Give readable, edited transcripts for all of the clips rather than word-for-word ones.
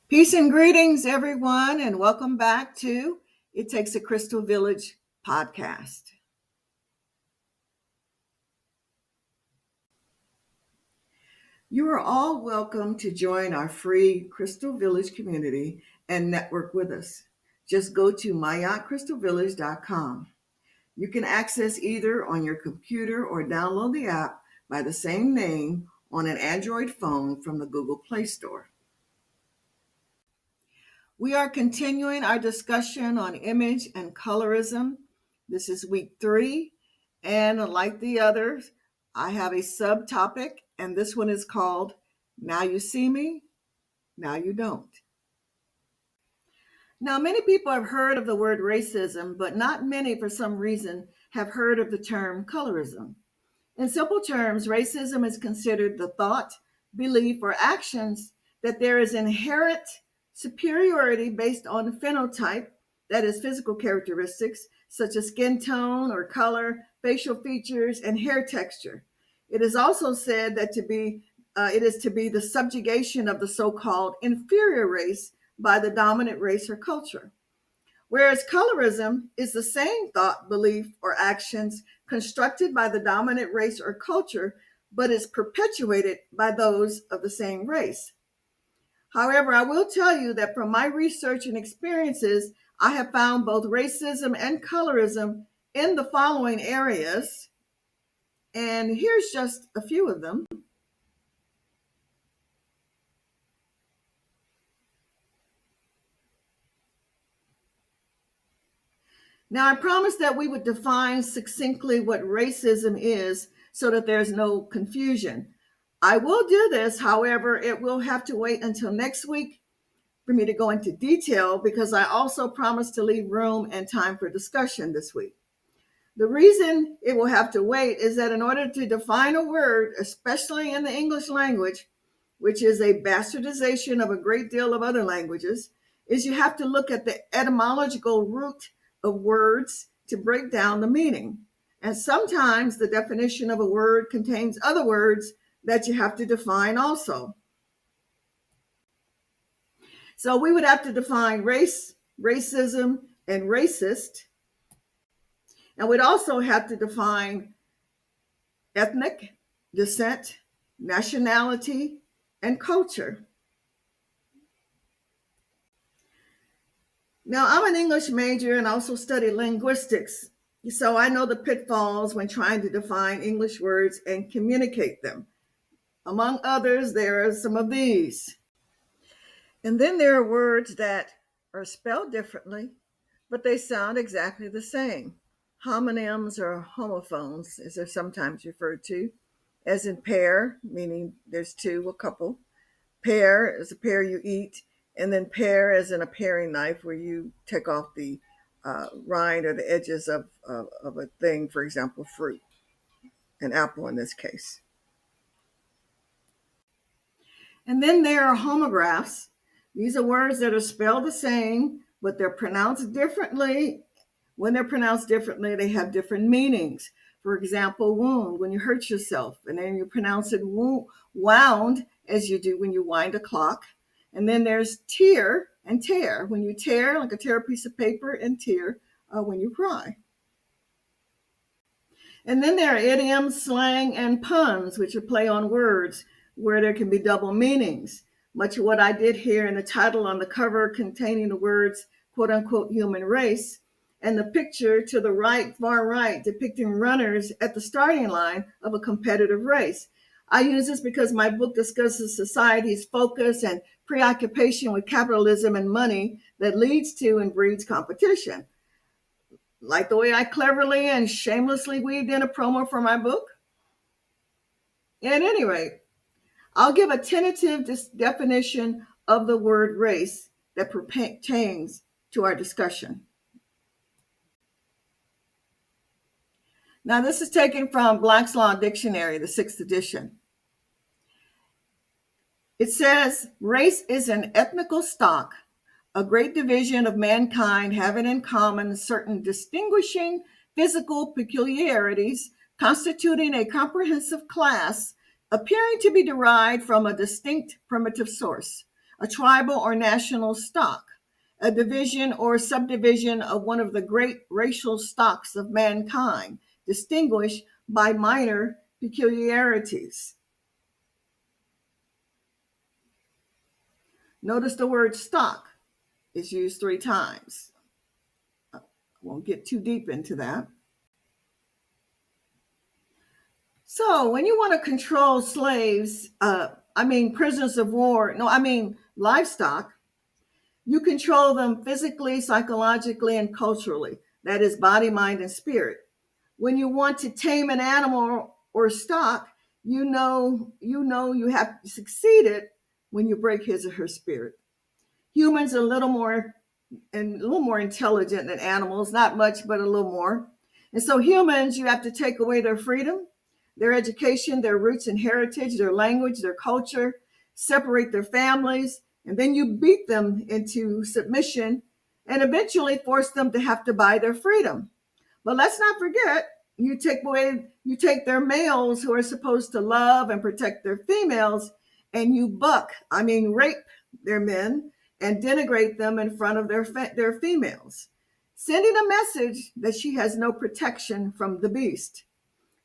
Peace and greetings, everyone, and welcome back to It Takes a Crystal Village podcast. You are all welcome to join our free Crystal Village community and network with us. Just go to MAATCrystalVillage.com. You can access either on your computer or download the app by the same name on an Android phone from the Google Play Store. We are continuing our discussion on image and colorism. This is week 3, and like the others, I have a subtopic, and this one is called Now You See Me, Now You Don't. Now, many people have heard of the word racism, but not many, for some reason, have heard of the term colorism. In simple terms, racism is considered the thought, belief, or actions that there is inherent superiority based on phenotype, that is, physical characteristics such as skin tone or color, facial features, and hair texture. It is also said that it is to be the subjugation of the so-called inferior race by the dominant race or culture. Whereas colorism is the same thought, belief, or actions constructed by the dominant race or culture, but is perpetuated by those of the same race. However, I will tell you that from my research and experiences, I have found both racism and colorism in the following areas, and here's just a few of them. Now, I promised that we would define succinctly what racism is so that there's no confusion. I will do this, however, it will have to wait until next week for me to go into detail because I also promised to leave room and time for discussion this week. The reason it will have to wait is that in order to define a word, especially in the English language, which is a bastardization of a great deal of other languages, is you have to look at the etymological root of words to break down the meaning. And sometimes the definition of a word contains other words that you have to define also. So we would have to define race, racism, and racist. And we'd also have to define ethnic, descent, nationality, and culture. Now, I'm an English major and also study linguistics, so I know the pitfalls when trying to define English words and communicate them. Among others, there are some of these. And then there are words that are spelled differently, but they sound exactly the same. Homonyms or homophones, as they're sometimes referred to, as in pair, meaning there's two, a couple. Pear is a pear you eat, and then pare as in a paring knife where you take off the rind or the edges of a thing, for example, fruit, an apple in this case. And then there are homographs. These are words that are spelled the same, but they're pronounced differently. When they're pronounced differently, they have different meanings. For example, wound, when you hurt yourself, and then you pronounce it wound, as you do when you wind a clock. And then there's tear and tear, when you tear, like tear a piece of paper, and tear when you cry. And then there are idioms, slang, and puns, which are play on words where there can be double meanings. Much of what I did here in the title on the cover containing the words, quote unquote, human race, and the picture to the right, far right, depicting runners at the starting line of a competitive race. I use this because my book discusses society's focus and preoccupation with capitalism and money that leads to and breeds competition. Like the way I cleverly and shamelessly weaved in a promo for my book? At any rate, I'll give a tentative definition of the word race that pertains to our discussion. Now, this is taken from Black's Law Dictionary, the 6th edition. It says, race is an ethnical stock, a great division of mankind having in common certain distinguishing physical peculiarities, constituting a comprehensive class, appearing to be derived from a distinct primitive source. a tribal or national stock, a division or subdivision of one of the great racial stocks of mankind, distinguished by minor peculiarities. Notice the word stock is used 3 times. I won't get too deep into that. So when you want to control slaves, prisoners of war, livestock, you control them physically, psychologically, and culturally. That is body, mind, and spirit. When you want to tame an animal or stock, you know you have succeeded when you break his or her spirit. Humans are a little more intelligent than animals, not much, but a little more. And so humans, you have to take away their freedom, their education, their roots and heritage, their language, their culture, separate their families, and then you beat them into submission and eventually force them to have to buy their freedom. But let's not forget, you take their males who are supposed to love and protect their females, and you rape their men and denigrate them in front of their females, sending a message that she has no protection from the beast.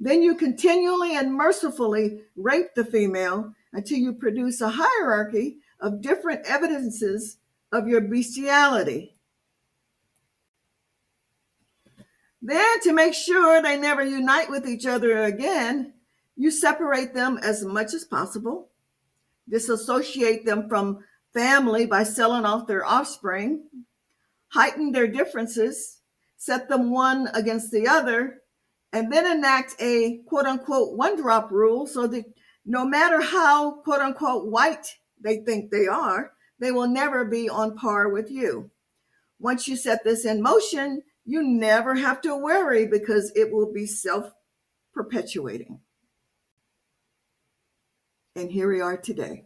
Then you continually and mercifully rape the female until you produce a hierarchy of different evidences of your bestiality. Then, to make sure they never unite with each other again, you separate them as much as possible, disassociate them from family by selling off their offspring, heighten their differences, set them one against the other, and then enact a quote unquote one drop rule so that no matter how quote unquote white they think they are, they will never be on par with you. Once you set this in motion, you never have to worry because it will be self-perpetuating. And here we are today.